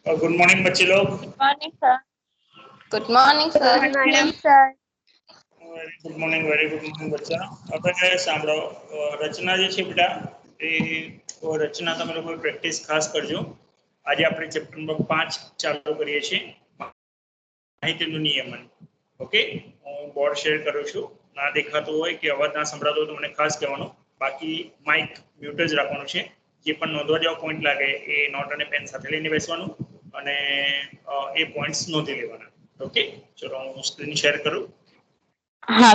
Good morning बच्चे लोग। Morning sir. Good morning sir. Good morning sir. Good morning, very good morning बच्चा। આપણે સાંભળો, રચના જે છે બેટા એ રચના તમે લોકો પ્રેક્ટિસ ખાસ કરજો. આજે આપણે ચેપ્ટર નંબર 5 ચાલુ કરીએ છીએ, માહિતીનું નિયમન. ઓકે, હું બોર્ડ શેર કરું છું. ના દેખાતો હોય કે અવાજ ના સંભળાતો હોય તો મને ખાસ કહેવાનું, બાકી માઇક મ્યુટ જ રાખવાનું છે. જે પણ નોંધવા જેવા પોઈન્ટ લાગે એ નોટ અને પેન સાથે લઈને બેસવાનું અને એ પોઈન્ટ્સ નોંધી લેવાના. ઓકે, ચલો હું સ્ક્રીન શેર કરું. हाँ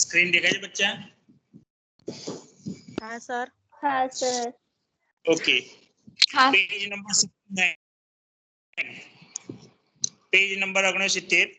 स्क्रीन देखाय છે બચ્ચા? हाँ सर. हाँ सर. ओके, हाँ. Page number 69, page number 69.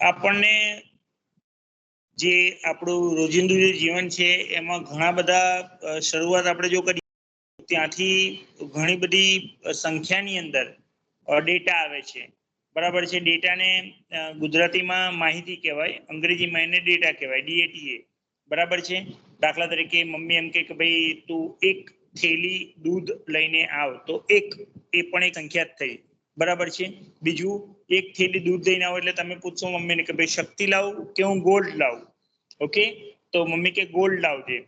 આપણને જે આપણું રોજિંદુ જે જીવન છે એમાં ઘણા બધા શરૂઆત આપણે જો કરીએ ત્યાંથી ઘણી બધી સંખ્યાની અંદર ડેટા આવે છે, બરાબર છે. ડેટાને ગુજરાતીમાં માહિતી કહેવાય, અંગ્રેજીમાં એને ડેટા કહેવાય, DATA, બરાબર છે. દાખલા તરીકે મમ્મી એમ કે ભાઈ તું એક થેલી દૂધ લઈને આવ, તો એક એ પણ એક સંખ્યા જ થઈ, બરાબર છે. બીજું, એક થેલી દૂધ લઈને આવો એટલે તમે પૂછશો મમ્મીને કે ભાઈ શક્તિ લાવું કે હું ગોલ્ડ લાવું? ઓકે, તો મમ્મી કે ગોલ્ડ લાવજે.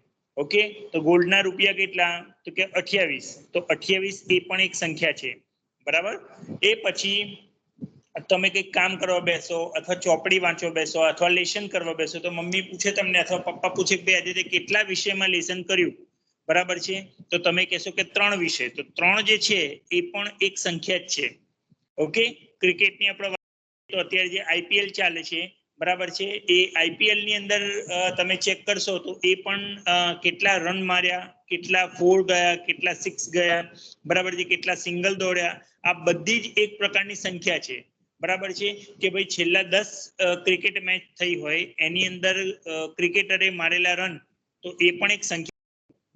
ઓકે, તો ગોલ્ડના રૂપિયા કેટલા? તો કે 28. તો 28 એ પણ એક સંખ્યા છે, બરાબર. એ પછી તમે કંઈક કામ કરવા બેસો અથવા ચોપડી વાંચવા બેસો અથવા લેસન કરવા બેસો તો મમ્મી પૂછે તમને અથવા પપ્પા પૂછે કે આજે તે કેટલા વિષયમાં લેસન કર્યું, બરાબર છે. તો તમે કહેશો કે 3 વિષય. તો 3 જે છે એ પણ એક સંખ્યા જ છે. ઓકે, ક્રિકેટની આપણે તો અત્યારે જે IPL ચાલે છે, બરાબર છે, એ IPL ની અંદર તમે ચેક કરશો તો એ પણ કેટલા રન માર્યા, કેટલા 4 ગયા, કેટલા 6 ગયા, બરાબર છે, કેટલા સિંગલ દોડ્યા, આ બધી જ એક પ્રકારની સંખ્યા છે, બરાબર છે. કે ભાઈ છેલ્લા 10 ક્રિકેટ મેચ થઈ હોય એની અંદર ક્રિકેટરે મારેલા રન તો એ પણ એક સંખ્યા,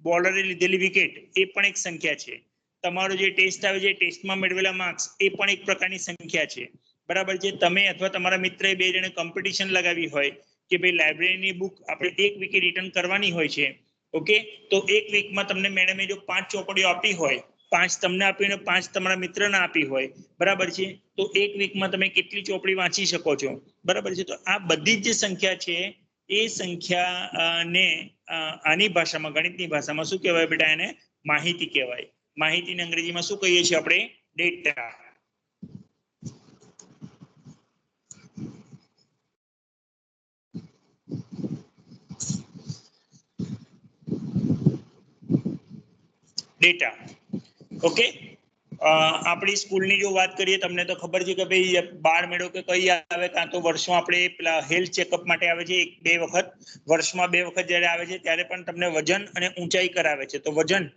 બોલરે લીધેલી વિકેટ એ પણ એક સંખ્યા છે. તમારો જે ટેસ્ટ આવે છે ટેસ્ટમાં મેળવેલા માર્ક્સ એ પણ એક પ્રકારની સંખ્યા છે, બરાબર છે. તમે અથવા તમારા મિત્રએ 2 જણે કોમ્પિટિશન લગાવી હોય કે ભાઈ લાઇબ્રેરીની બુક આપણે 1 વીકે રિટર્ન કરવાની હોય છે. ઓકે, તો 1 વીકમાં તમને મેડમે જો 5 ચોપડીઓ આપી હોય, 5 તમને આપીને 5 તમારા મિત્રને આપી હોય, બરાબર છે, તો 1 વીકમાં તમે કેટલી ચોપડી વાંચી શકો છો, બરાબર છે. તો આ બધી જ જે સંખ્યા છે એ સંખ્યાને આની ભાષામાં, ગણિતની ભાષામાં શું કહેવાય બેટા? એને માહિતી કહેવાય. માહિતીને અંગ્રેજીમાં શું કહીએ છીએ આપણે? ડેટા. ડેટા. ઓકે, આપણી સ્કૂલની જો વાત કરીએ તમને તો ખબર છે કે ભાઈ 12 મેળો કે કઈ આવે, કાં તો વર્ષમાં આપણે પેલા હેલ્થ ચેકઅપ માટે આવે છે 1-2 વખત, વર્ષમાં 2 વખત જ્યારે આવે છે ત્યારે પણ તમને વજન અને ઊંચાઈ કરાવે છે. તો વજન,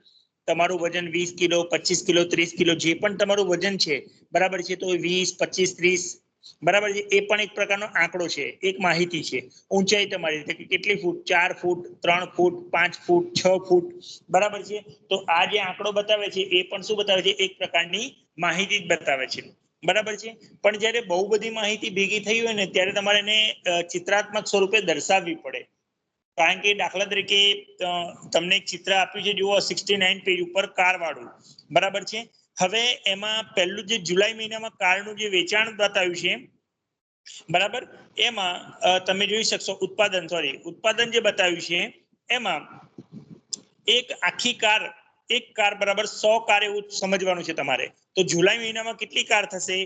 તમારું વજન 20 કિલો, 25 કિલો, 30 કિલો, જે પણ તમારું વજન છે, બરાબર છે, તો 20, 25, 30, બરાબર છે, એ પણ એક પ્રકારનો આંકડો છે, એક માહિતી છે. ઊંચાઈ તમારી કેટલી ફૂટ? 4 ફૂટ, 3 ફૂટ, 5 ફૂટ, 6 ફૂટ, બરાબર છે. તો આ જે આંકડો બતાવે છે એ પણ શું બતાવે છે? એક પ્રકારની માહિતી જ બતાવે છે, બરાબર છે. પણ જ્યારે બહુ બધી માહિતી ભેગી થઈ હોય ને ત્યારે તમારે એને ચિત્રાત્મક સ્વરૂપે દર્શાવવી પડે. કારણ કે દાખલા તરીકે તમને એક ચિત્ર આપ્યું છે, જુઓ 69 પેજ ઉપર કાર વાળું, બરાબર છે. હવે એમાં પહેલું જે જુલાઈ મહિનામાં કારનું જે વેચાણ બતાવ્યું છે, બરાબર, એમાં તમે જોઈ શકશો ઉત્પાદન જે બતાવ્યું છે એમાં એક આખી કાર, એક કાર બરાબર 100 કાર એવું સમજવાનું છે તમારે. તો જુલાઈ મહિનામાં કેટલી કાર થશે?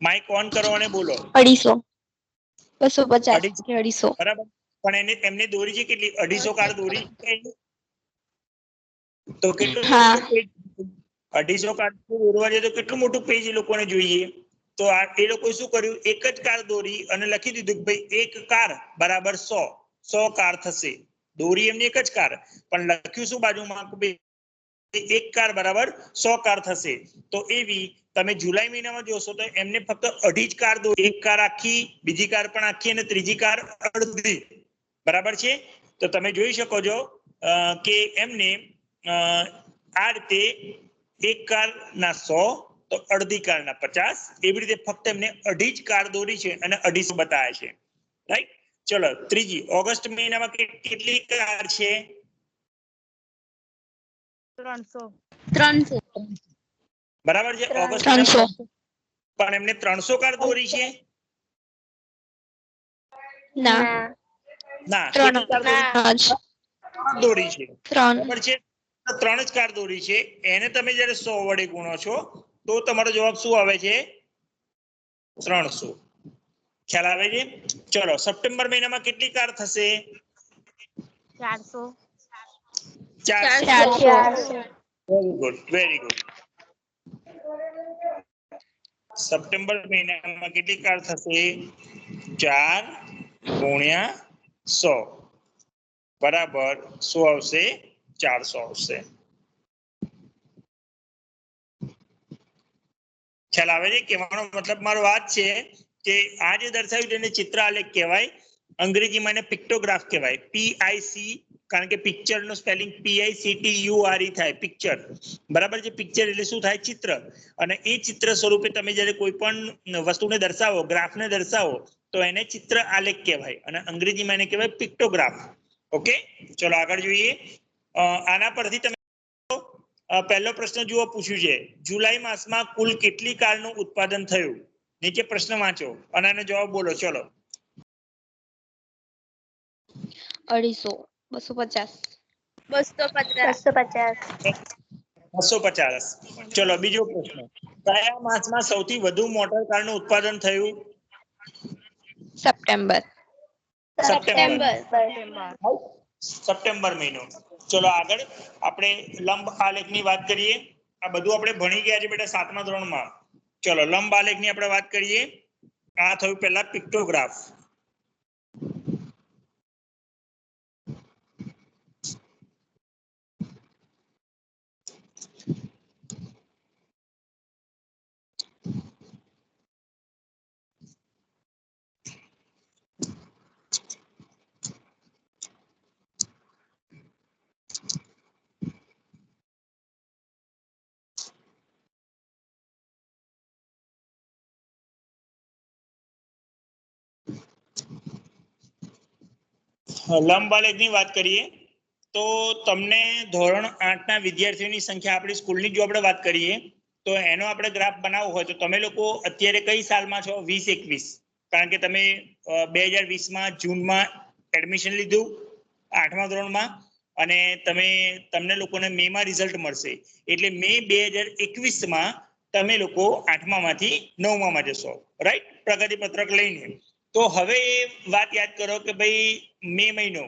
માઇક ઓન કરો અને બોલો. 250, 250 કે 250, બરાબર. પણ એમને દોરી છે કેટલી? 250 કાર દોરી. તો કેટલું હા. મોટું પેજ, 250 કાર્ડ દોરવા જાય તો કેટલું મોટું પેજ એ લોકોને જોઈએ. તો એ લોકો શું કર્યું, એક જ કાર દોરી અને લખી દીધું કે ભાઈ એક કાર બરાબર 100 કાર થશે. દોરી એમની એક જ કાર, પણ લખ્યું શું બાજુમાં કે ભાઈ એક કાર બરાબર 100 કાર થશે. તો એવી તમે જુલાઈ મહિનામાં જોશો તો એમને ફક્ત 2.5 જ કાર દોરી, એક કાર આખી, બીજી કાર પણ આખી અને ત્રીજી કાર અડધી. બરાબર છે. તો તમે જોઈ શકો છો કે એમને આ રીતે એક કાર ના 100 તો અડધી કાર ના 50, એવી રીતે ફક્ત એમને 2.5 જ કાર દોરી છે અને 250 બતાવ્યા છે. રાઈટ. ચલો ત્રીજી, ઓગસ્ટ મહિનામાં કેટલી કાર છે? 300. બરાબર છે. ઓગસ્ટ 300. પણ એમને 300 કાર દોરી છે? ના. ના, 3 કેટલી કાર દોરી છે? 3. બરાબર છે. 3 જ કાર દોરી છે. એને તમે જ્યારે 100 વડે ગુણો છો તો તમારો જવાબ શું આવે છે? 300. ખ્યાલ આવે છે? ચલો સપ્ટેમ્બર મહિનામાં કેટલી કાર થશે? 400. 400. Very good, very good. September મહિનામાં કેટલી કાર થશે? 4 ગુણ્યા 100 બરાબર શું આવશે? 400 આવશે. ખ્યાલ આવે છે? કહેવાનો મતલબ મારો વાત છે કે આ જે દર્શાવ્યું તેને ચિત્ર આલેખ કહેવાય. અંગ્રેજીમાં એને પિક્ટોગ્રાફ કહેવાય. PIC, કારણ કે પિક્ચર નો સ્પેલિંગ PICTURE થાય, પિક્ચર. બરાબર છે. પિક્ચર એટલે શું થાય? ચિત્ર. અને એ ચિત્ર સ્વરૂપે તમે જ્યારે કોઈ પણ વસ્તુને દર્શાવો, ગ્રાફને દર્શાવો તો એને ચિત્ર આલેખ કહેવાય અને અંગ્રેજીમાં એને કહેવાય પિક્ટોગ્રાફ. ઓકે, ચલો આગળ જોઈએ. આના પરથી તમે પહેલો પ્રશ્ન જુઓ, પૂછ્યું છે જુલાઈ માસમાં કુલ કેટલી કારનું ઉત્પાદન થયું? નીચે પ્રશ્ન વાંચો અને આનો જવાબ બોલો. ચલો. 250. 250. 250. ચલો બીજો પ્રશ્ન. કયા માસમાં સૌથી વધુ મોટર કારનું ઉત્પાદન થયું? સપ્ટેમ્બર. સપ્ટેમ્બર મહિનો. ચલો આગળ આપણે લંબ આલેખની વાત કરીએ. આ બધું આપણે ભણી ગયા છે બેટા 7મા ધોરણમાં. ચલો લંબ આલેખની આપણે વાત કરીએ. આ થયું પહેલા પિક્ટોગ્રાફ. લંબ આલેખની વાત કરીએ તો તમને ધોરણ 8ના વિદ્યાર્થીઓની સંખ્યા આપણી સ્કૂલની જો આપણે વાત કરીએ તો એનો આપણે ગ્રાફ બનાવવો હોય તો તમે લોકો અત્યારે કઈ સાલમાં છો? 20-21. કારણ કે તમે 2020માં જૂનમાં એડમિશન લીધું 8મા ધોરણમાં અને તમને લોકોને મેમાં રિઝલ્ટ મળશે. એટલે મે 2021માં તમે લોકો 8મામાંથી 9મામાં જશો. રાઈટ? પ્રગતિ પત્રક લઈને. તો હવે એ વાત યાદ કરો કે ભાઈ મે મહિનો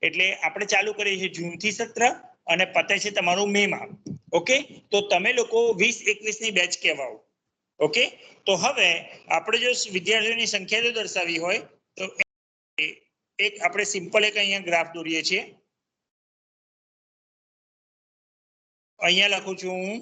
એટલે આપણે ચાલુ કરીએ છીએ જૂનથી સત્ર અને પતે છે તમારું મેમાં. ઓકે, તો તમે લોકો 20-21ની બેચ કહેવાઓ. ઓકે, તો હવે આપણે જો વિદ્યાર્થીઓની સંખ્યા જો દર્શાવી હોય તો એક આપણે સિમ્પલ એક અહીંયા ગ્રાફ દોરીએ છીએ. અહીંયા લખું છું હું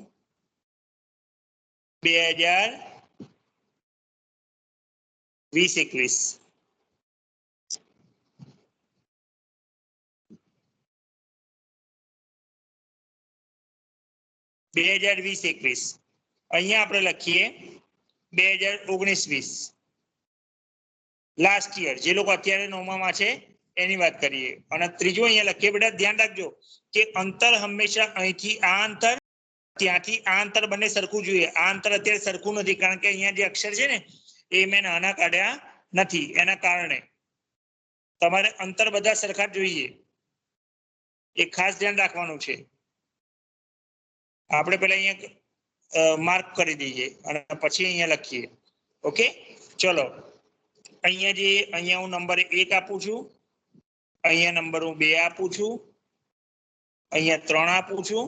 2020-21. અહીંયા આપણે લખીએ 2019-20. લાસ્ટ યર જે લોકો અત્યારે 9મામાં છે એની વાત કરીએ. અને ત્રીજું અહીંયા લખીએ. બેટા ધ્યાન રાખજો કે અંતર હંમેશા અહીંથી આ અંતર, ત્યાંથી આ અંતર બંને સરખું જોઈએ. આ અંતર અત્યારે સરખું નથી કારણ કે અહીંયા જે અક્ષર છે ને એ મેં નાના કાઢ્યા નથી. એના કારણે તમારે અંતર બધા સરખા જોઈએ. એ ખાસ ધ્યાન રાખવાનું છે. આપણે પહેલા અહીંયા માર્ક કરી દઈએ અને પછી અહીંયા લખીએ. ઓકે, ચલો અહીંયા હું નંબર 1 આપું છું, અહીંયા નંબર હું 2 આપું છું અહીંયા 3 આપું છું.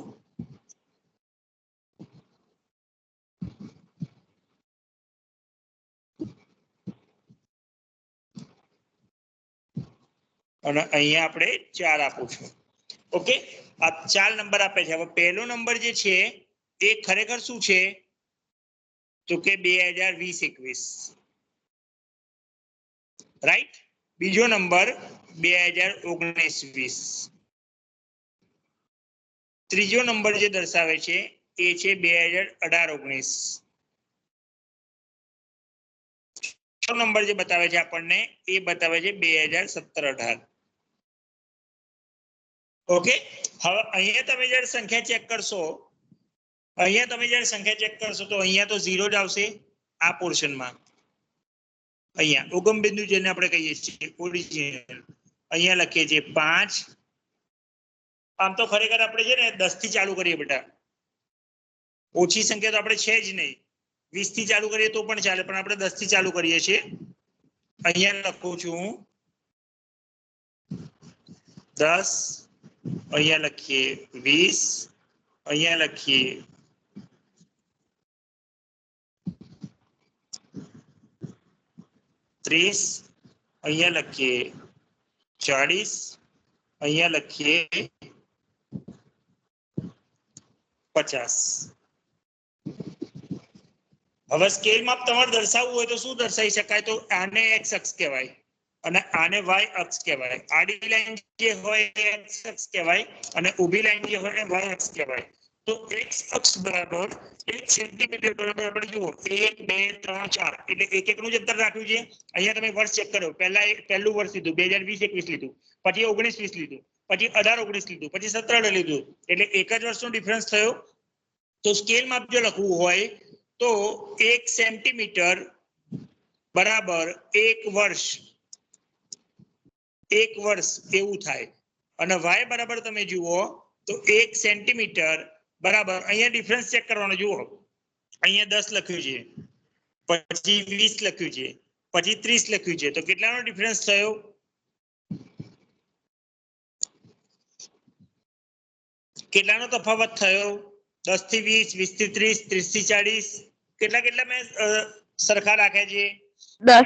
અને અહીંયા આપણે 4 આપું છું. ઓકે, આ 4 નંબર આપે છે. હવે પહેલો નંબર જે છે એ ખરેખર શું છે તો કે 2020-21, રાઈટ. બીજો નંબર 2019-20. ત્રીજો નંબર જે દર્શાવે છે એ છે 2018-19. ચોથો નંબર જે બતાવે છે આપણને એ બતાવે છે 2017-18. ઓકે, હવે અહીંયા તમે જ્યારે સંખ્યા ચેક કરશો, તો અહીંયા તો 0 જ આવશે આ પોર્શનમાં. અહીંયા ઉગમ બિંદુ જેને આપણે કહીએ છીએ ઓરિજિનલ, અહીંયા લખીએ છીએ 5. આમ તો ખરેખર આપણે છે ને 10 થી ચાલુ કરીએ બેટા. ઓછી સંખ્યા તો આપણે છે જ નહીં. 20 થી ચાલુ કરીએ તો પણ ચાલે, પણ આપણે 10 થી ચાલુ કરીએ છીએ. અહીંયા લખું છું 10, અહીંયા લખીએ 20, અહીંયા લખીએ 30, અહીંયા લખીએ 40, અહીંયા લખીએ 50. હવે સ્કેલ માપ તમારે દર્શાવવું હોય તો શું દર્શાવી શકાય? તો આને x અક્ષ કહેવાય અને આને y અક્ષ કહેવાય. આડી લાઈન જે હોય એ x અક્ષ કહેવાય અને ઊભી લાઈન જે હોય એ y અક્ષ કહેવાય. તો x અક્ષ બરાબર 1 સેન્ટીમીટર બરાબર આપણે જુઓ 1, 2, 3, 4 એટલે એક એકનું જ અંતર રાખ્યું છે. અહીંયા તમે વર્ષ ચેક કરો. પહેલું વર્ષ લીધું 2020-21 લીધું, પછી 19-20 લીધું, પછી 18-19 લીધું, પછી 17-18 લીધું, એટલે એક જ વર્ષનો ડિફરન્સ થયો. તો સ્કેલ માપ જો લખવું હોય તો 1 સેન્ટીમીટર બરાબર 1 વર્ષ, 1 વર્ષ એવું થાય. અને y બરાબર તમે જુઓ તો 1 સેન્ટીમીટર બરાબર, અહીંયા ડિફરન્સ ચેક કરવાનો. જુઓ અહીંયા 10 લખ્યું છે, પછી 20 લખ્યું છે, પછી 30 લખ્યું છે, તો કેટલાનો ડિફરન્સ થયો? કેટલાનો તફાવત થયો? 10 થી 20, 20 થી 30, 30 થી 40. કેટલા મેં સરખા રાખ્યા છે? 10.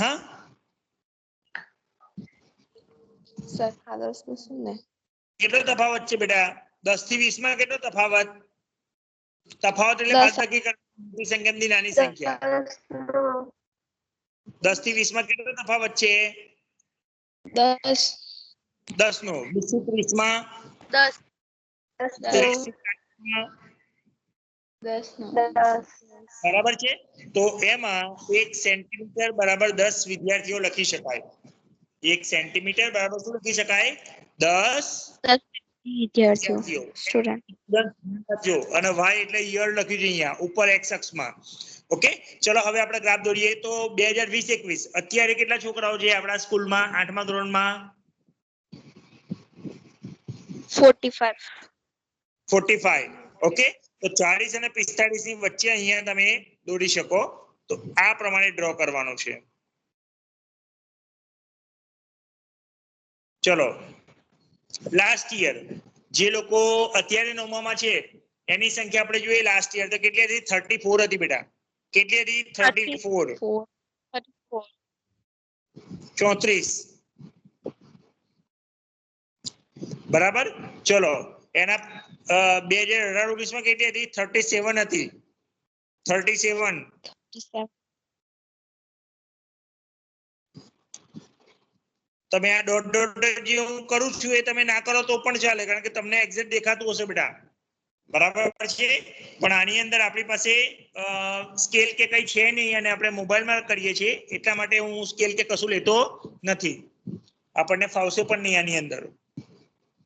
હા સરખા 10 નું શું ને? કેટલો તફાવત છે બેટા? 10 થી 20 માં કેટલો તફાવત? તફાવત એટલે બાદબાકી કરવાની સંખ્યાની નાની સંખ્યા. 10 થી 20 માં કેટલો તફાવત છે? 10. 10 નો. 20 થી 30 માં 10. 30 થી 40 માં 10 નું. બરાબર છે. તો એમાં 1 સેન્ટીમીટર બરાબર 10 વિદ્યાર્થીઓ લખી શકાય. 1 સેન્ટીમીટર બરાબર શું લખી શકાય? 10 વિદ્યાર્થીઓ, સ્ટુડન્ટ. અને y એટલે યર લખ્યું છે અહીંયા ઉપર x અક્ષમાં. ઓકે, ચલો હવે આપણે ગ્રાફ દોરીએ. તો 2020-21 અત્યારે કેટલા છોકરાઓ છે આપણા સ્કૂલમાં 8મા ધોરણમાં? 45. 45. ઓકે, તો 40 અને 45 ની વચ્ચે અહીંયા તમે દોરી શકો. તો આ પ્રમાણે ડ્રો કરવાનો છે. ચલો, લાસ્ટ યર જે લોકો અત્યારે 9માં છે એની સંખ્યા આપણે જોઈએ. લાસ્ટ યર તો કેટલી હતી? 34 હતી બેટા. કેટલી હતી? 34. 34 બરાબર. ચલો, એના 2018-19 માં કેટલી હતી? 37 હતી. 37. તમે આ ડોટ ડોટ જે હું કરું છું એ તમે ના કરો તો પણ ચાલે, કારણ કે તમને એક્ઝેક્ટ દેખાતું હશે બેટા. બરાબર છે. પણ આની અંદર આપણી પાસે સ્કેલ કે કઈ છે નહીં અને આપણે મોબાઈલમાં કરીએ છીએ, એટલા માટે હું સ્કેલ કે કશું લેતો નથી. આપણને ફાવશે પણ નહીં આની અંદર.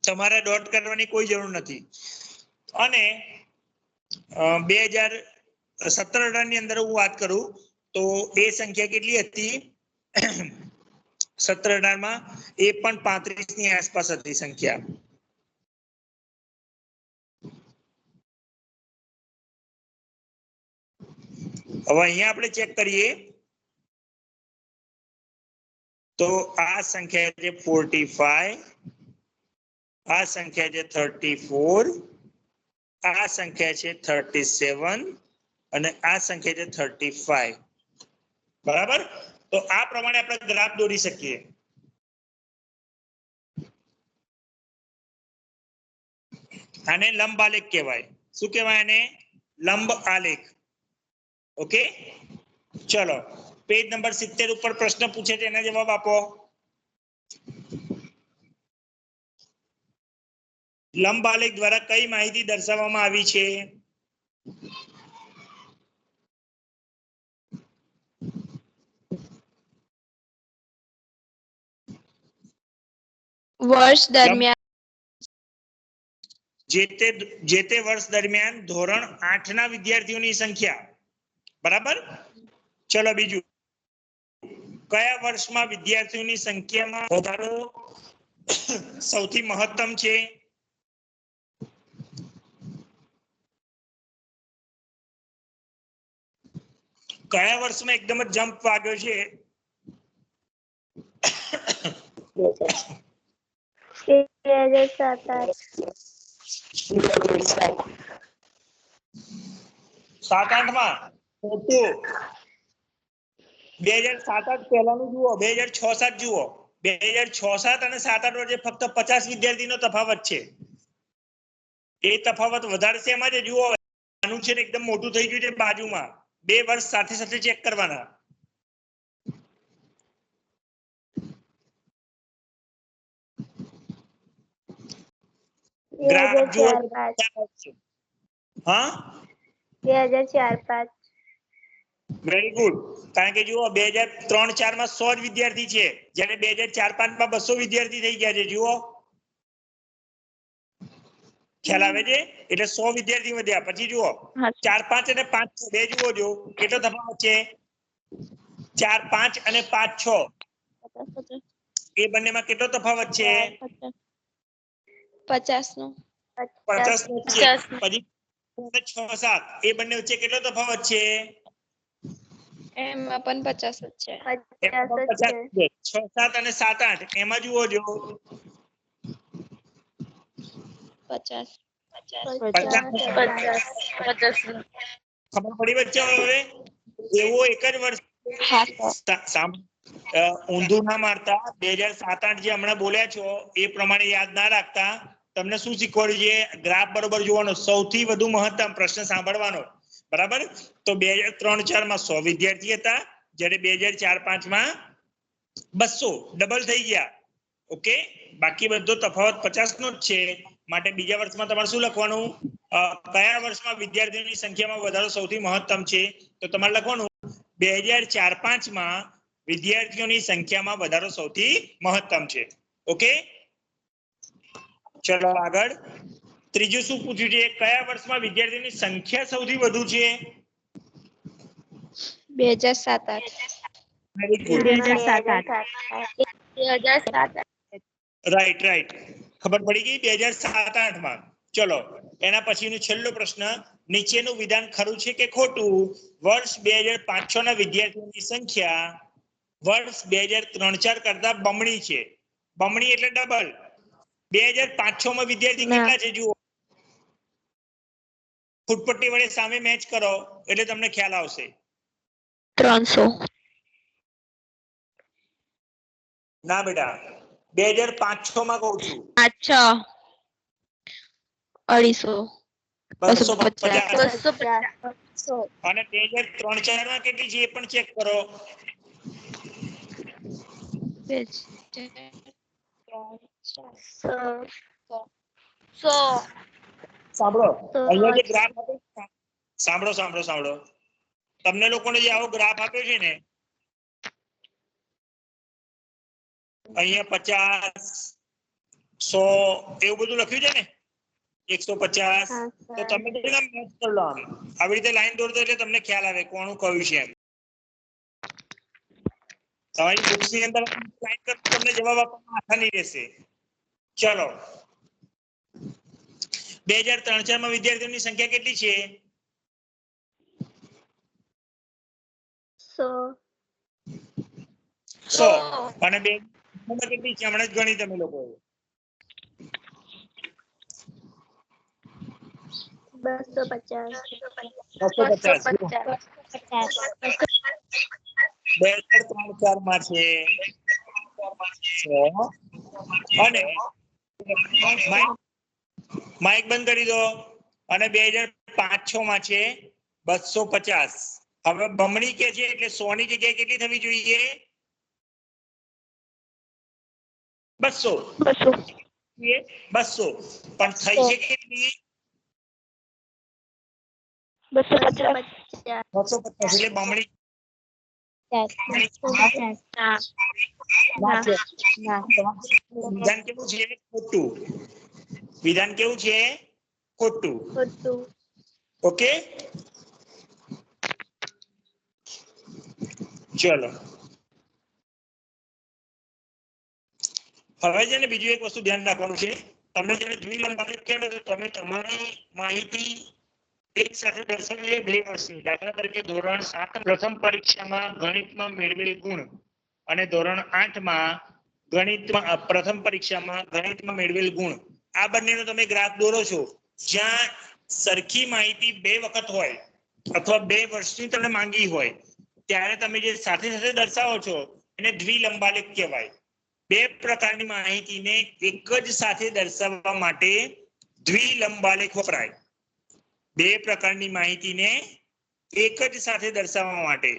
તમારે ડોટ કરવાની કોઈ જરૂર નથી. અને 2017-18 ની અંદર હું વાત કરું તો એ સંખ્યા કેટલી હતી? 17-18 માં એ પણ 35 ની આસપાસ હતી સંખ્યા. હવે અહીંયા આપણે ચેક કરીએ તો આ સંખ્યા છે 45, આ સંખ્યા છે 34, આ સંખ્યા છે 37 અને આ સંખ્યા છે 35. બરાબર? તો આ પ્રમાણે આપણે ગ્રાફ દોરી શકીએ. આને લંબ આલેખ કહેવાય. શું કહેવાય આને? લંબ આલેખ. ઓકે, ચલો પેજ નંબર 70 ઉપર પ્રશ્ન પૂછે છે, એના જવાબ આપો. લંબ આલેખ દ્વારા કઈ માહિતી દર્શાવવામાં આવી છે? વર્ષ દરમિયાન જે તે વર્ષ દરમિયાન ધોરણ 8 ના વિદ્યાર્થીઓની સંખ્યા. બરાબર? ચલો બીજું, કયા વર્ષમાં વિદ્યાર્થીઓની સંખ્યામાં વધારો સૌથી મહત્તમ છે? કયા વર્ષમાં એકદમ જ જમ્પ વાગ્યો છે? 7-8 માં. ખોટું. 2007-8 પહેલાનું જુઓ, 2006-7 જુઓ. 2006-7 અને 7-8 વચ્ચે ફક્ત 50 વિદ્યાર્થીનો તફાવત છે. એ તફાવત વધારે છે એમાં જ જુઓ. આનું છે એકદમ મોટું થઈ ગયું છે બાજુમાં. 2 વર્ષ સાથે સાથે ચેક કરવાના. ગ્રાફ જુઓ. હા, 2004-5 વેરી ગુડ. કારણ કે જુઓ 2003-4 માં 100 જ વિદ્યાર્થી છે, જ્યારે 2004-5 માં 200 વિદ્યાર્થી થઈ ગયા છે. જુઓ, ખ્યાલ આવે છે? એટલે 100 વિદ્યાર્થી વધ્યા. પછી જુઓ 4-5 અને 5-6 બે જુઓ, જો કેટલો તફાવત છે. 4-5 અને 5-6 એ બંનેમાં કેટલો તફાવત છે? 50 નો 50 નો છે. પછી 6-7 એ બંને વચ્ચે કેટલો તફાવત છે? એમાં પણ 50 જ છે. 6-7 અને 7-8 એમાં જુઓ જો 50 ખબર પડી વચ્ચે? હવે એવો એક જ વર્ષ ઊંધું ના મારતા. 2007-8 જે હમણાં બોલ્યા છો એ પ્રમાણે યાદ ના રાખતા. તમને શું શીખવાડ્યું છે? ગ્રાફ બરોબર જોવાનો, સૌથી વધુ મહત્તમ પ્રશ્ન સાંભળવાનો. બરાબર? તો 2003-4 માં 100 વિદ્યાર્થી હતા, જ્યારે 2004-5 માં 200 ડબલ થઈ ગયા. ઓકે, બાકી બધો તફાવત 50 નો જ છે. માટે બીજા વર્ષમાં તમારે શું લખવાનું? કયા વર્ષમાં વિદ્યાર્થીઓની સંખ્યામાં વધારો સૌથી મહત્તમ છે? તો તમારે લખવાનું 2004-5 માં વિદ્યાર્થીઓની સંખ્યામાં વધારો સૌથી મહત્તમ છે. ઓકે, ચલો આગળ. ત્રીજું શું પૂછ્યું છે? કયા વર્ષમાં વિદ્યાર્થીઓની સંખ્યા સૌથી વધુ છે? 2007-8 રાઈટ રાઈટ, ખબર પડી ગઈ. 2007-8 માં. ચલો એના પછીનો છેલ્લો પ્રશ્ન, નીચેનું વિધાન ખરું છે કે ખોટું? વર્ષ 2005-6 ના વિદ્યાર્થીઓની સંખ્યા વર્ષ 2003-4 કરતા બમણી છે. બમણી એટલે ડબલ. 2005-6 માં વિદ્યાર્થી કેટલા છે? જુઓ, ફૂટપટ્ટી વડે સામે મેચ કરો એટલે તમને ખ્યાલ આવશે. 300 ના બેટા, 2005-6 માં કહું છું. 250 અને 2003-4 માં કેટલી છે એ પણ ચેક કરો. સાંભળો, અહીંયા જે ગ્રાફ આપ્યો છે, સાંભળો. તમને લોકોને જે આવો ગ્રાફ આપ્યો છે ને, અહીંયા 50, 100 એવું બધું લખ્યું છે ને, 150. તો તમે મેચ કરી લો. આવી રીતે લાઈન દોરતો એટલે તમને ખ્યાલ આવે કોનું કયું છે એમ. તમારી બુક્સની અંદર લાઈન કરતો તમને જવાબ આપવામાં આસાની રહેશે. ચલો, 2003-4 માં વિદ્યાર્થીઓની સંખ્યા કેટલી છે? 100. અને 2 કેટલી છે? હમણાં જ ગણી તમે લોકો. 250. 250. 2003-4 માં છે 6 અને માઇક બંધ કરી દો અને 2005-6 માં છે 250. હવે બમણી કે છે એટલે 100 ની જગ્યાએ કેટલી થવી જોઈએ? 200. 200 પણ થઈ છે કેટલી? 250. 250 એટલે બમણી વિધાન કેવું છે? ખોટું. વિધાન કેવું છે? ખોટું. ઓકે, ચલો હવે છે ને બીજું એક વસ્તુ ધ્યાન રાખવાનું છે. તમે જ્યારે દ્વિલંબાલિક કહો તો તમે તમારી માહિતી એક સાથે દર્શાવીએ 2 વર્ષની. દાખલા તરીકે ધોરણ 7 પ્રથમ પરીક્ષામાં ગણિતમાં મેળવેલ ગુણ અને ધોરણ 8 માં ગણિતમાં પ્રથમ પરીક્ષામાં ગણિતમાં મેળવેલ ગુણ, આ બંનેનો તમે ગ્રાફ દોરો છો. જ્યાં સરખી માહિતી 2 વખત હોય અથવા 2 વર્ષની તમને માંગી હોય ત્યારે તમે જે સાથે સાથે દર્શાવો છો એને દ્વિલંબાલેખ કહેવાય. 2 પ્રકારની માહિતીને એક જ સાથે દર્શાવવા માટે દ્વિલંબાલેખ વપરાય. 2 પ્રકારની માહિતીને એક જ સાથે દર્શાવવા માટે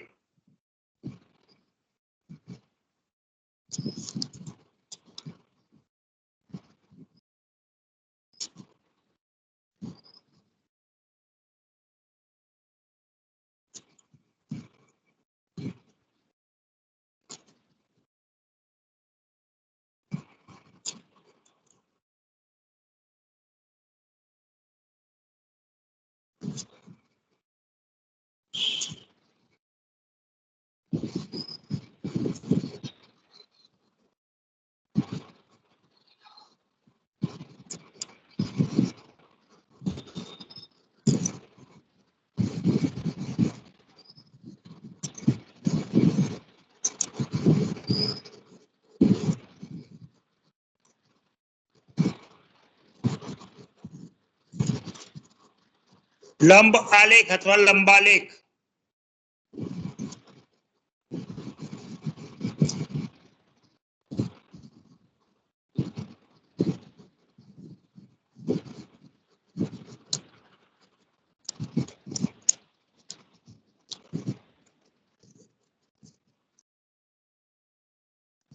લંબ આલેખ અથવા લંબાલેખ.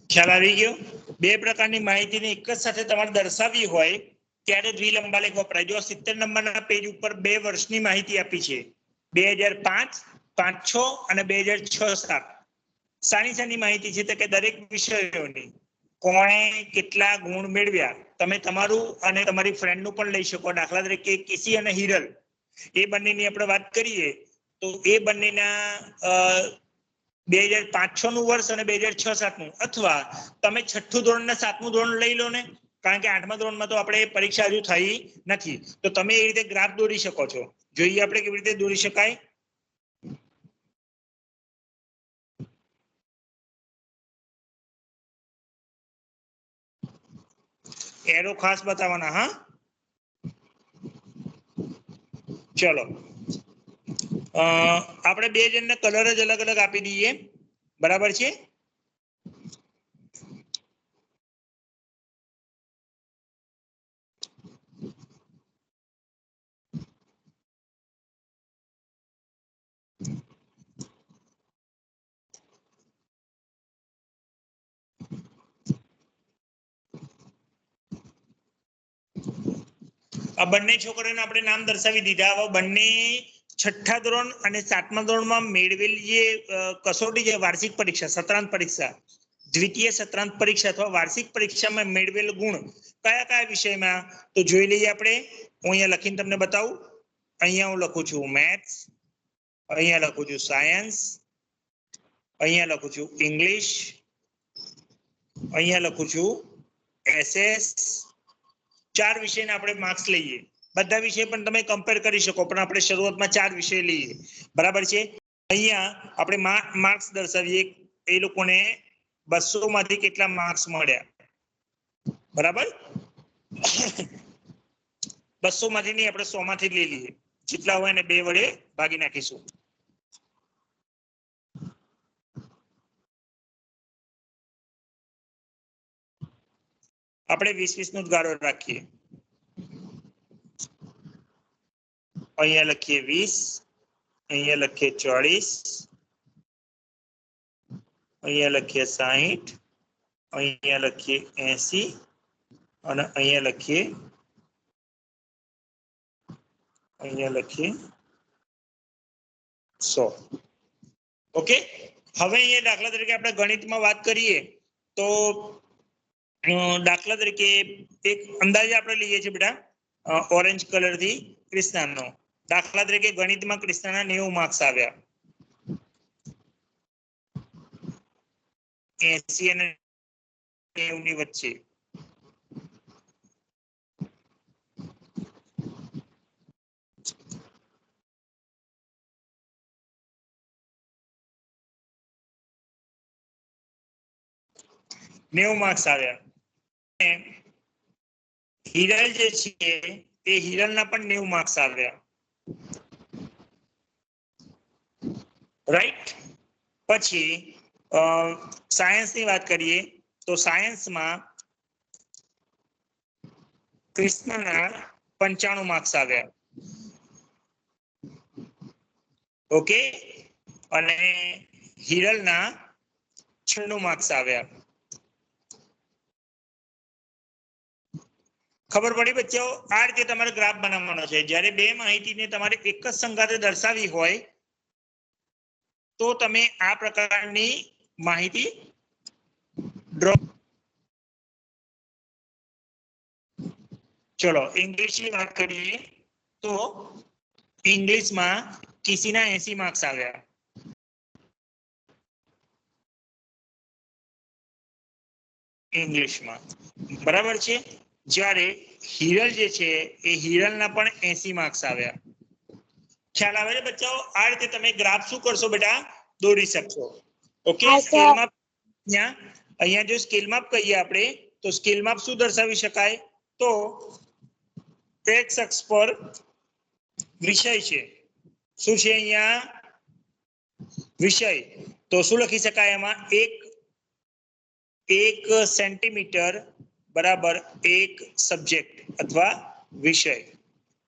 ખ્યાલ આવી ગયો? 2 પ્રકારની માહિતીને એક જ સાથે તમારે દર્શાવવી હોય ત્યારે દ્વિલંબાલેખ વપરાય. જો 70 નંબરના પેજ ઉપર 2 વર્ષની માહિતી આપી છે, 2005, 5-6 અને 2006-7. સાની માહિતી છે તો કે દરેક વિષયોની કોણે કેટલા ગુણ મેળવ્યા. તમે તમારું અને તમારી ફ્રેન્ડનું પણ લઈ શકો. દાખલા તરીકે કિસી અને હિરલ એ બંનેની આપણે વાત કરીએ તો એ બંનેના 2005-6 નું વર્ષ અને 2006-7 નું, અથવા તમે 6થું ધોરણ ને 7મું ધોરણ લઈ લો ને, કારણ કે 8મા ધોરણમાં તો આપણે પરીક્ષા હજુ થઈ નથી, તો તમે એ રીતે ગ્રાફ દોરી શકો છો. જોઈએ આપણે કેવી રીતે દોરી શકાય. એરો ખાસ બતાવવાના. હા, ચલો આપણે 2 જણને કલર જ અલગ અલગ આપી દઈએ. બરાબર છે? આ બંને છોકરીઓને આપણે નામ દર્શાવી દીધા. હવે બંને 6થા ધોરણ અને 7મા ધોરણમાં મેળવેલી જે કસોટી છે, વાર્ષિક પરીક્ષા, સત્રાંત પરીક્ષા, દ્વિતીય સત્રાંત પરીક્ષા અથવા વાર્ષિક પરીક્ષામાં મેળવેલ ગુણ કયા કયા વિષયમાં, તો જોઈ લઈએ આપણે. હું અહીંયા લખીને તમને બતાવું. અહીંયા હું લખું છું મેથ્સ, અહીંયા લખું છું સાયન્સ, અહીંયા લખું છું ઇંગ્લિશ, અહીંયા લખું છું એસએસ. 4 વિષયના આપણે માર્ક્સ લઈએ. બધા વિષય પણ તમે કમ્પેર કરી શકો, પણ આપણે શરૂઆતમાં 4 વિષય લઈએ. બરાબર છે? અહીંયા આપણે માર્ક્સ દર્શાવીએ. એ લોકોને 200 માંથી કેટલા માર્ક્સ મળ્યા. બરાબર? 200 માંથી નહીં, આપણે 100 માંથી લઈ લઈએ. જેટલા હોય એને 2 વડે ભાગી નાખીશું. આપણે 20 નો ગાળો રાખીએ. અહીંયા લખીએ 20, અહીંયા લખીએ 40, અહીંયા લખીએ 60, અહીંયા લખીએ 80 અને અહીંયા લખીએ 100. ઓકે, હવે અહીંયા દાખલા તરીકે આપણે ગણિતમાં વાત કરીએ તો દાખલા તરીકે એક અંદાજે આપણે લઈએ છીએ બેટા ઓરેન્જ કલર થી કૃષ્ણાનો. દાખલા તરીકે ગણિતમાં કૃષ્ણના 90 માર્ક્સ આવ્યા. 80 અને 90 ની વચ્ચે. માર્ક્સ આવ્યા. હિરલ જે છે એ હિરલના પણ 90 માર્ક્સ આવ્યા. રાઈટ. પછી સાયન્સની વાત કરીએ તો સાયન્સમાં કૃષ્ણના 95 માર્ક્સ આવ્યા. ઓકે, અને હિરલના 96 માર્ક્સ આવ્યા. ખબર પડી બચ્ચો? આ રીતે તમારે ગ્રાફ બનાવવાનો છે. જ્યારે બે માહિતીને તમારે એક જ સંગાથે દર્શાવી હોય તો તમે આ પ્રકારની માહિતી ડ્રો. ચલો ઇંગ્લિશની વાત કરીએ તો ઇંગ્લિશમાં કિસીના 80 માર્ક્સ આવ્યા. ઇંગ્લિશમાં બરાબર છે. જ્યારે હિરલ જે છે એ હિરલના પણ 80 માર્ક્સ આવ્યા. ખ્યાલ આવે છે બચ્ચાઓ? આ રીતે તમે ગ્રાફ શું કરશો બેટા? દોરી શકશો. ઓકે, સ્કેલ માપ અહીંયા જો સ્કેલ માપ કહીએ આપણે તો સ્કેલ માપ શું દર્શાવી શકાય? તો x અક્ષ પર વિષય છે. શું છે અહીંયા? વિષય. તો શું લખી શકાય એમાં? 1 સેન્ટીમીટર બરાબર 1 સબ્જેક્ટ અથવા વિષય.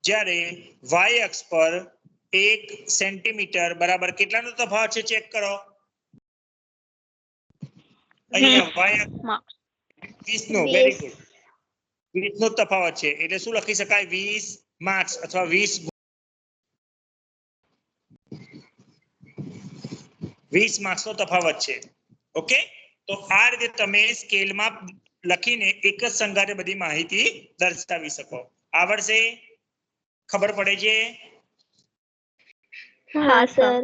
જ્યારે y અક્ષ પર 1 સેન્ટીમીટર બરાબર કેટલાનો તફાવત છે? ચેક કરો. અહીંયા y 20 નો. Very good. 20 નો તફાવત છે એટલે શું લખી શકાય? 20 માર્ક્સ અથવા 20 માર્ક્સ નો તફાવત છે. ઓકે, તો આ રીતે તમે સ્કેલમાં લખીને એક જ સંગાથે બધી માહિતી દર્શાવી શકો. આવડશે? ખબર પડે છે? હા સર.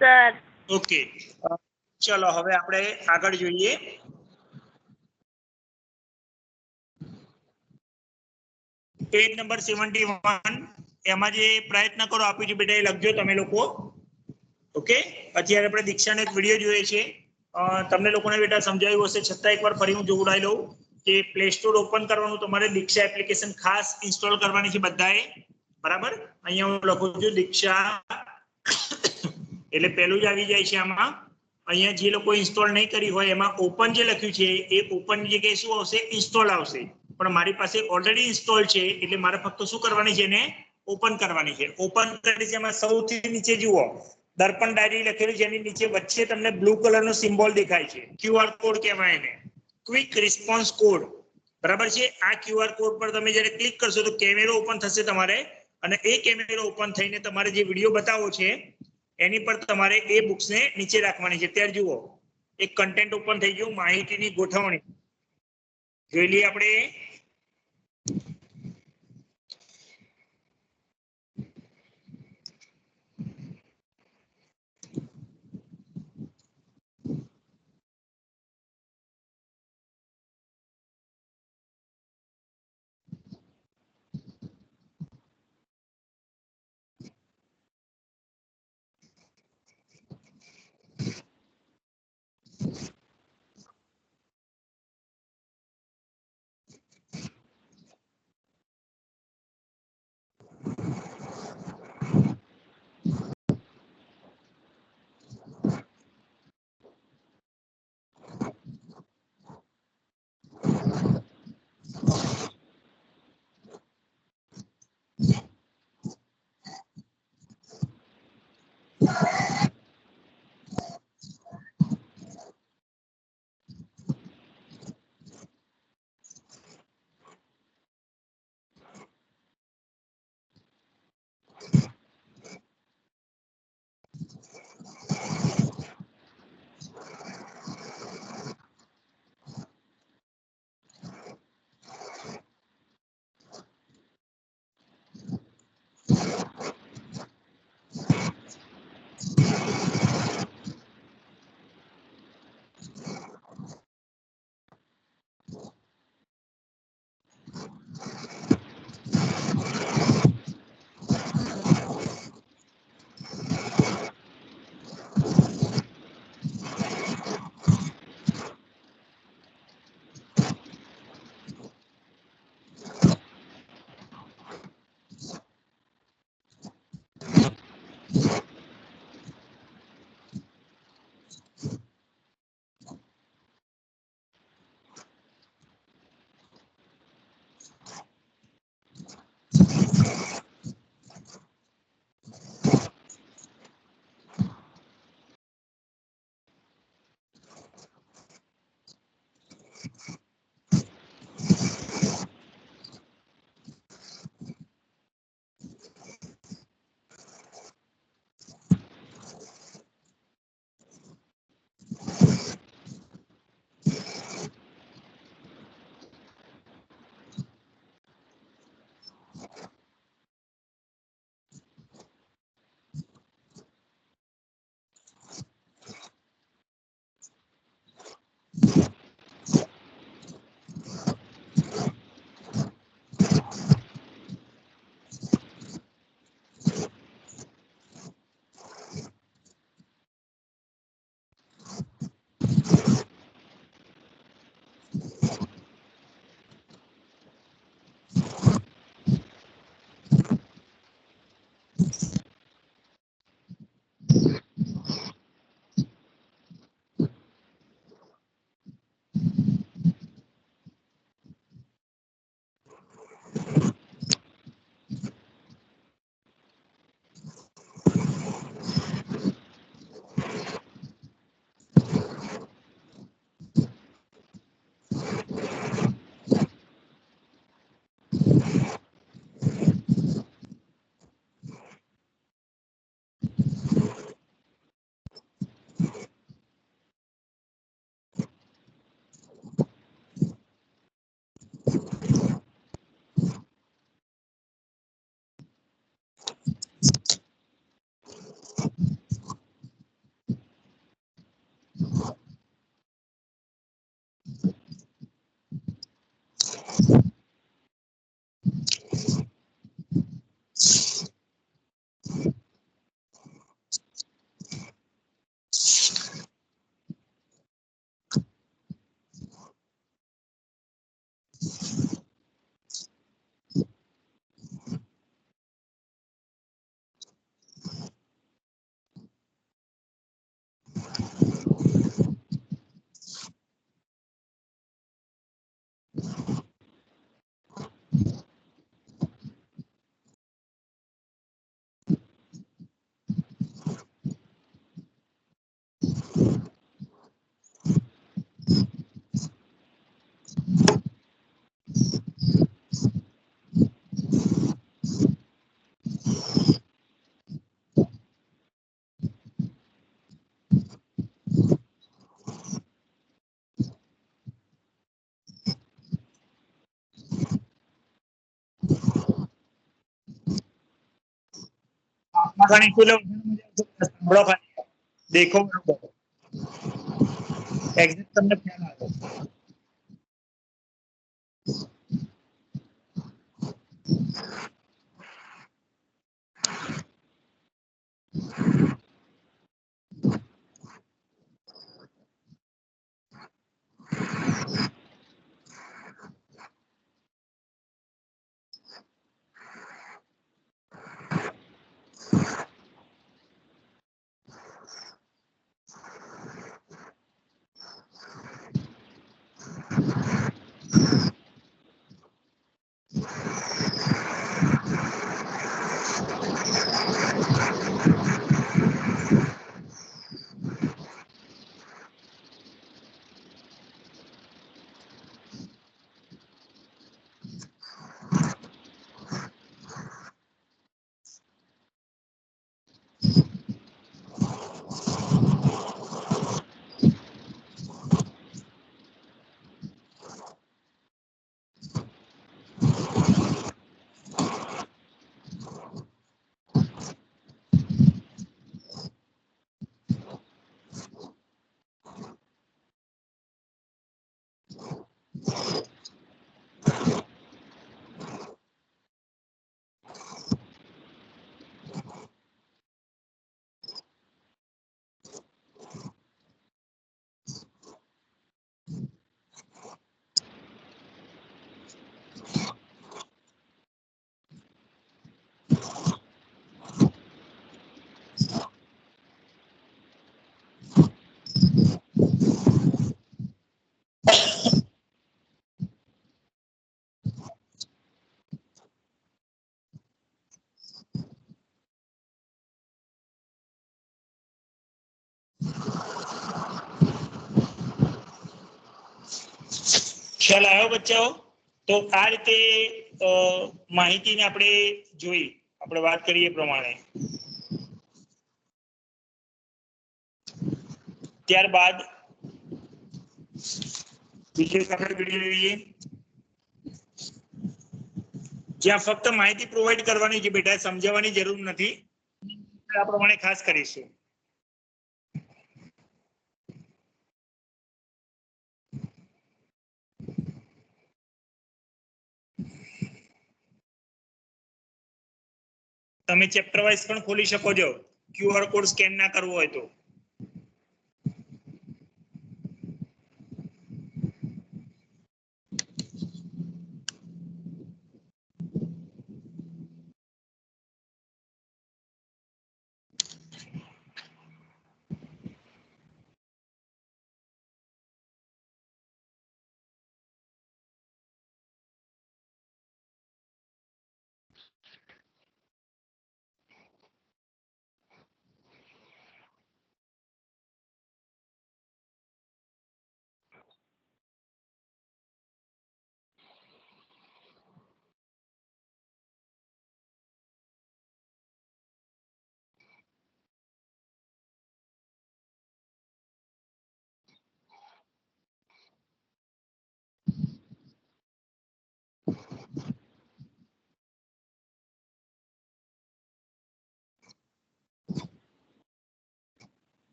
સર. ઓકે, ચલો હવે આપણે આગળ જોઈએ. પેજ નંબર 71 એમાં જે પ્રયત્ન કરો આપ્યું છે બેટા એ લખજો તમે લોકો. ઓકે, અત્યારે આપણે દીક્ષાનો એક વિડીયો જોઈએ છે. તમને લોકોને બેટા સમજાવ્યું હશે, છતાં એકવાર ફરી હું જોડાઈ લઉં કે પ્લે સ્ટોર ઓપન કરવાનું, તમારે દીક્ષા એપ્લિકેશન ખાસ ઇન્સ્ટોલ કરવાની છે બધાએ. બરાબર, અહીંયા હું લખું છું દીક્ષા એટલે પહેલું જ આવી જાય છે આમાં. અહીંયા જે લોકો ઇન્સ્ટોલ નહીં કરી હોય એમાં ઓપન જે લખ્યું છે એ ઓપન ની જગ્યાએ શું આવશે? ઇન્સ્ટોલ આવશે. પણ મારી પાસે ઓલરેડી ઇન્સ્ટોલ છે એટલે મારે ફક્ત શું કરવાની છે? એને ઓપન કરવાની છે. ઓપન કરી છે એમાં સૌથી નીચે જુઓ દર્પણ ડાયરી લખેલું છે, એની નીચે વચ્ચે તમને બ્લુ કલરનો સિમ્બોલ દેખાય છે. QR કોડ કહેવાય એને, ક્વિક રિસ્પોન્સ કોડ. બરાબર છે. આ QR કોડ પર તમે જ્યારે ક્લિક કરશો તો કેમેરો ઓપન થશે તમારે, અને એ કેમેરો ઓપન થઈને તમારે જે વિડીયો બતાવો છે એની પર તમારે એ બુક્સને નીચે રાખવાની છે. ત્યારે જુઓ એક કન્ટેન્ટ ઓપન થઈ ગયું, માહિતીની ગોઠવણી. જોઈ લઈએ આપણે. ઘણી ફૂલો સાંભળો ખાલી દેખો બરોબર એક્ઝેક્ટ તમને ખ્યાલ આવે ખ્યાલ આવ્યો બચ્ચાઓ? તો આ રીતે માહિતીને આપણે જોઈ, આપણે વાત કરીએ એ પ્રમાણે. ત્યારબાદ વિશેષ આપણે વિડીયો જોઈએ જ્યાં ફક્ત માહિતી પ્રોવાઈડ કરવાની છે બેટા, સમજાવવાની જરૂર નથી. આ પ્રમાણે ખાસ કરીશું. તમે ચેપ્ટર વાઇઝ પણ ખોલી શકો છો, QR કોડ સ્કેન ના કરવો હોય તો.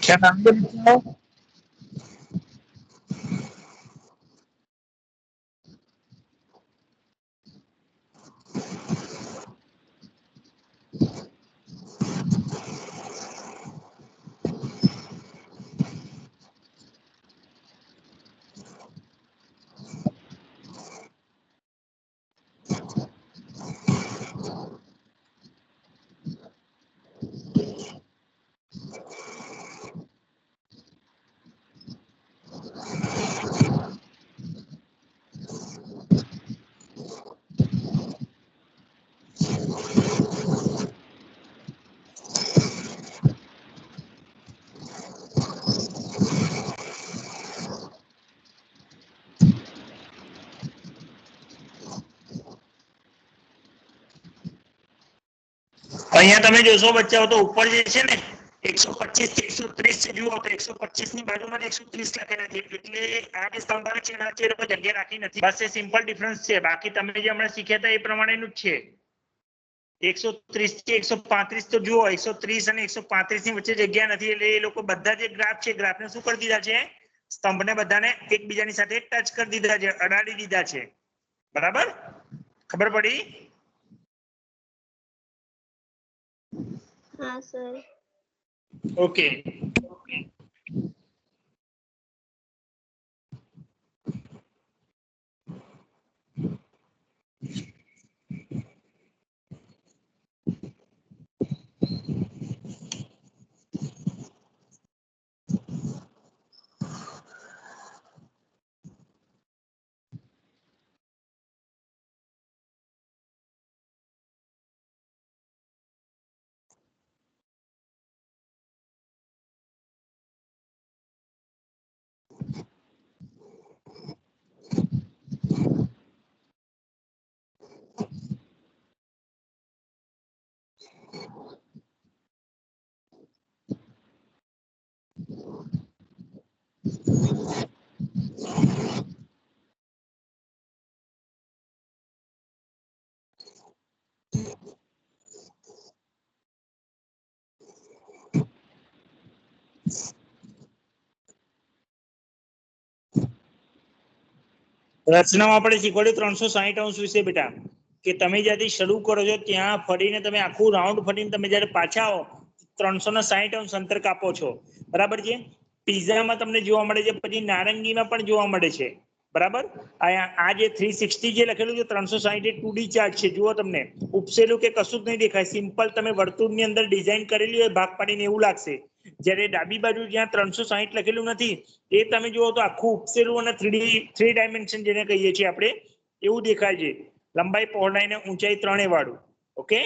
ખ્યાલ આવ્યો? અહીંયા તમે જોશો બચ્ચાઓ તો ઉપર જે છે ને 125 થી 130 છે, જુઓ તો 125 ની બાજુમાં 130 લખેલા છે, એટલે આ જે સ્તંભ છે એના વચ્ચે લોકો જગ્યા રાખી નથી. બસ એ સિમ્પલ ડિફરન્સ છે, બાકી તમે જે હમણાં શીખ્યા હતા એ પ્રમાણેનું જ છે. 130 થી 135 તો જુઓ 130 અને 135 ની વચ્ચે જગ્યા નથી, એટલે એ લોકો બધા જે ગ્રાફ છે ગ્રાફને શું કરી દીધા છે, સ્તંભને બધાને એકબીજાની સાથે ટચ કરી દીધા છે, અડાડી દીધા છે. બરાબર, ખબર પડી? હા સર. ઓકે. રચનામાં આપણે શીખવાડ્યું 360 વિશે બેટા, કે તમે જ્યાંથી શરૂ કરો છો ત્યાં ફરીને તમે આખું રાઉન્ડ ફરીને તમે જ્યારે પાછા આવો 360 અંતર કાપો છો. બરાબર છે. પિઝામાં તમને જોવા મળે છે, પછી નારંગીમાં પણ જોવા મળે છે. બરાબર, આ જે 360 જે લખેલું છે 360 એ 2D ચાર્ટ છે. જુઓ તમને ઉપસેલું કે કશું જ નહીં દેખાય, સિમ્પલ તમે વર્તુળની અંદર ડિઝાઇન કરેલી હોય ભાગ પાડીને એવું લાગશે. જ્યારે ડાબી બાજુ જ્યાં 360 લખેલું નથી એ તમે જુઓ તો આખું ઉપસેલું અને 3 ડાયમેન્શન જેને કહીએ છીએ આપણે એવું દેખાય છે. લંબાઈ, પહોળાઈ ને ઊંચાઈ ત્રણેય વાળું. ઓકે.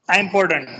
આ ઇમ્પોર્ટન્ટ.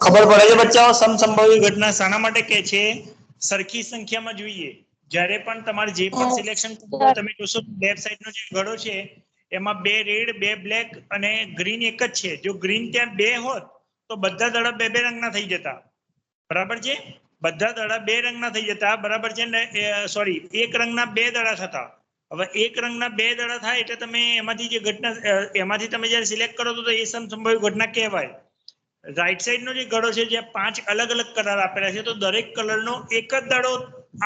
ખબર પડે છે બચ્ચાઓ? સમસંભવી ઘટના શાના માટે કહે છે? સરખી સંખ્યામાં જોઈએ. જ્યારે પણ તમારે જે પણ સિલેક્શન તમે જોશો લેફ્ટ સાઈડનો જે ઘડો છે એમાં 2 રેડ 2 બ્લેક અને ગ્રીન એક જ છે. જો ગ્રીન ત્યાં 2 હોત તો બધા દડા 2 રંગના થઈ જતા. બરાબર છે? બધા દડા 2 રંગના થઈ જતા. બરાબર છે ને? સોરી, એક રંગના 2 દડા થતા. હવે એક રંગના 2 દડા થાય એટલે તમે એમાંથી જે ઘટના એમાંથી તમે જ્યારે સિલેક્ટ કરો તો એ સમસંભવી ઘટના કહેવાય. રાઈટ સાઈડનો જે ઘડો છે જ્યાં 5 અલગ અલગ કલર આપેલા છે તો દરેક કલરનો એક જ દડો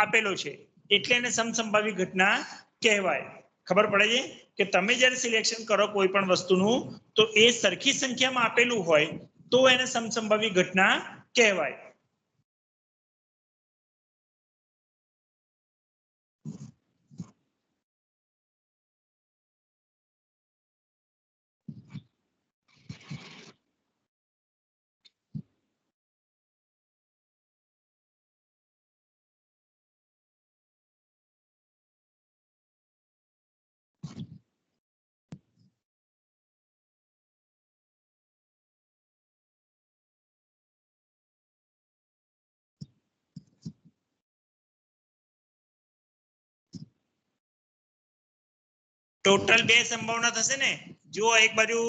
આપેલો છે એટલે એને સમસંભાવી ઘટના કહેવાય. ખબર પડે છે કે તમે જ્યારે સિલેક્શન કરો કોઈ પણ વસ્તુનું તો એ સરખી સંખ્યામાં આપેલું હોય તો એને સમસંભાવી ઘટના કહેવાય. ટોટલ 2 સંભાવના થશે ને. જો એક બાજુ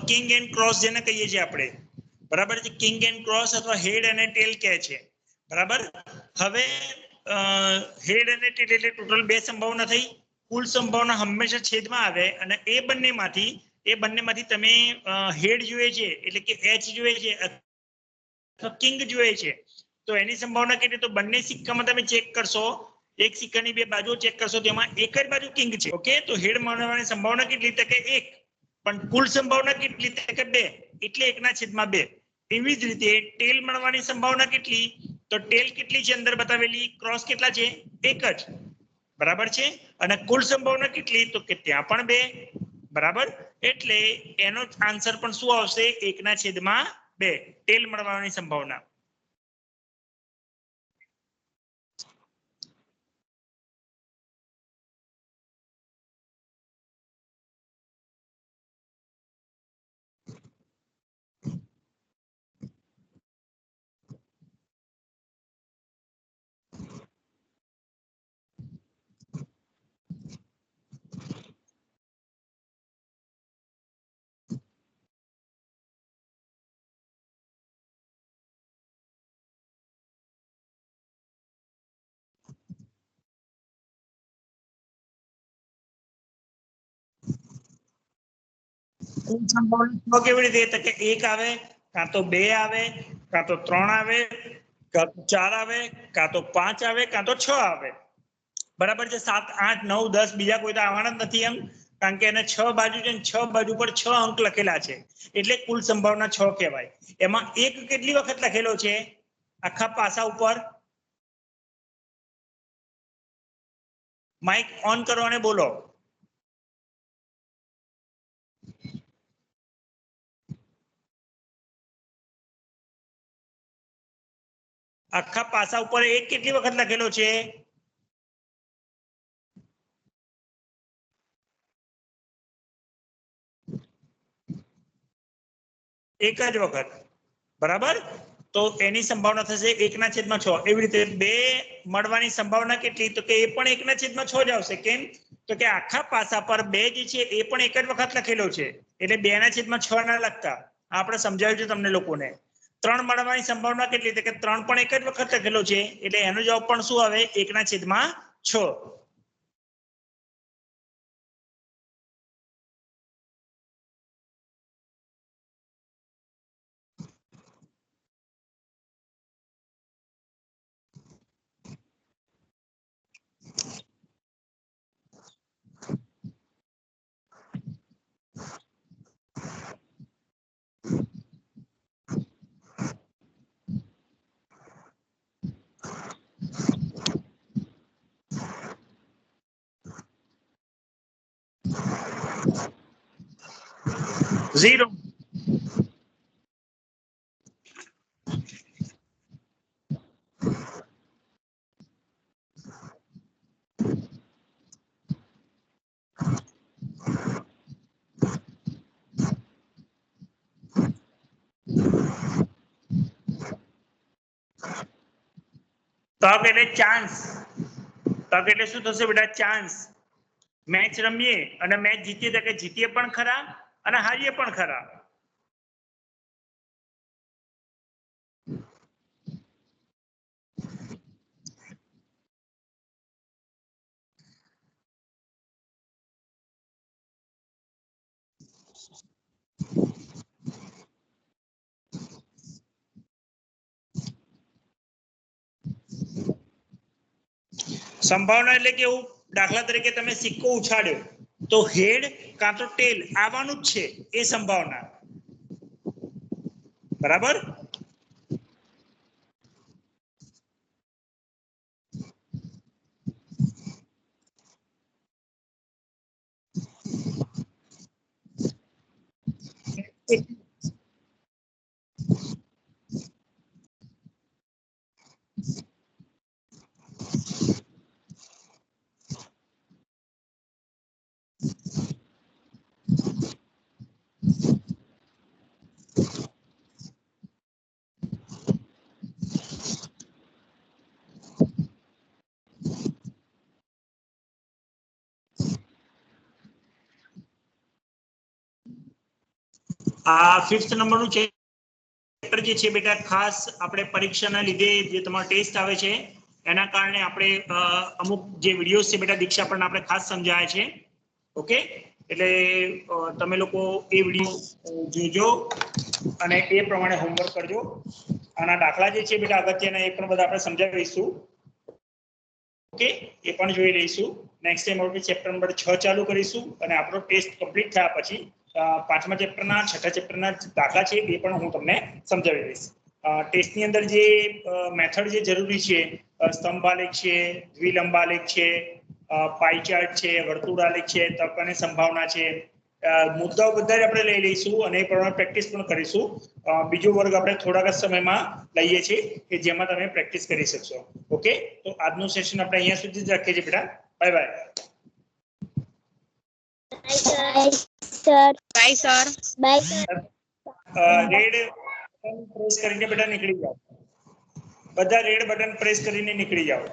કિંગ એન્ડ ક્રોસ જેને કહીએ છીએ આપણે, બરાબર છે? કિંગ એન્ડ ક્રોસ અથવા હેડ અને ટેલ કહે છે. બરાબર. હવે હેડ અને ટેલ એટલે ટોટલ 2 સંભાવના થઈ. કુલ સંભાવના હંમેશા છેદમાં આવે અને એ બંનેમાંથી તમે હેડ જોઈએ છે એટલે કે એચ જોઈએ છે અથવા કિંગ જોઈએ છે તો એની સંભાવના કેટલી? તો બંને સિક્કામાં તમે ચેક કરશો, એક સિક્કાની 2 બાજુ ચેક કરશો તેમાં એક જ બાજુ કિંગ છે. ઓકે, તો હેડ મળવાની સંભાવના કેટલી? તો કે 1. પણ કુલ સંભાવના કેટલી? તો કે 2. એટલે 1/2. એવી જ રીતે ટેલ મળવાની સંભાવના કેટલી? તો ટેલ કેટલી છે અંદર બતાવેલી? ક્રોસ કેટલા છે? 1 જ. બરાબર છે? અને કુલ સંભાવના કેટલી? તો કે ત્યાં પણ 2. બરાબર. એટલે એનો આન્સર પણ શું આવશે? 1/2. ટેલ મળવાની સંભાવના. કુલ સંભાવના 6 કેવી રીતે? તો કે 1 આવે, કાં તો 2 આવે, કાં તો 3 આવે, કાં તો 4 આવે, કાં તો 5 આવે, કાં તો 6 આવે. બરાબર છે? 7, 8, 9, 10 બીજા કોઈ તો આવવાના જ નથી એમ, કારણ કે એને 6 બાજુ છે, 6 બાજુ પર 6 અંક લખેલા છે, એટલે કુલ સંભાવના 6 કહેવાય. એમાં 1 કેટલી વખત લખેલો છે આખા પાસા ઉપર? માઇક ઓન કરો અને બોલો. આખા પાસા ઉપર 1 કેટલી વખત લખેલો છે? એક જ વખત. બરાબર? તો એની સંભાવના થશે 1/6. એવી રીતે 2 મળવાની સંભાવના કેટલી? તો કે એ પણ 1/6 જ આવશે. કેમ? તો કે આખા પાસા પર 2 જે છે એ પણ એક જ વખત લખેલો છે, એટલે 2/6 ના લખતા. આપણે સમજાવ્યું છે તમને લોકોને. 3 મળવાની સંભાવના કેટલી? તો કે 3 પણ એક જ વખત લખેલો છે, એટલે એનો જવાબ પણ શું આવે? 1/6. ઝીરો. તક એટલે ચાન્સ. તક એટલે શું થશે બેટા? ચાન્સ. મેચ રમીએ અને મેચ જીતીએ તો કે જીતીએ પણ ખરા અને હારીએ પણ ખરા. સંભાવના એટલે કેવું? દાખલા તરીકે તમે સિક્કો ઉછાળ્યો તો હેડ કાં તો ટેલ આવવાનું જ છે, એ સંભાવના. બરાબર? આ 5th નંબરનું ચેપ્ટર જે છે બેટા, ખાસ આપણે પરીક્ષાના લીધે જે તમારો ટેસ્ટ આવે છે એના કારણે આપણે અમુક જે વિડીયોઝ છે બેટા દીક્ષા પણ આપણે ખાસ સમજાય છે. ઓકે, એટલે તમે લોકો એ વિડીયો જોજો અને એ પ્રમાણે હોમવર્ક કરજો. આના દાખલા જે છે બેટા અગત્યના એ પણ બધા આપણે સમજાવીશું. ઓકે, એ પણ જોઈ લઈશું. નેક્સ્ટ ટાઈમ આપણે ચેપ્ટર નંબર 6 ચાલુ કરીશું અને આપણો ટેસ્ટ કમ્પ્લીટ થયા પછી 5મા ચેપ્ટરના 6ઠા ચેપ્ટરના દાખલા છે એ પણ હું તમને સમજાવી દઈશ. ટેસ્ટની અંદર જે મેથડ જે જરૂરી છે, સ્તંભાલેખ છે, દ્વિલંબાલેખ છે, પાઈ ચાર્ટ છે, વર્તુળાલેખ છે, તક અને સંભાવના છે, મુદ્દાઓ બધા જ આપણે લઈ લઈશું અને એ પ્રમાણે પ્રેક્ટિસ પણ કરીશું. બીજો વર્ગ આપણે થોડાક જ સમયમાં લઈએ છીએ કે જેમાં તમે પ્રેક્ટિસ કરી શકશો. ઓકે, તો આજનું સેશન આપણે અહીંયા સુધી જ રાખીએ છીએ બેટા. Bye bye. Sir. Bye sir. Bye sir. Red button press કરીને બેટા નીકળી જાઓ. બધા રેડ બટન પ્રેસ કરીને નીકળી જાઓ.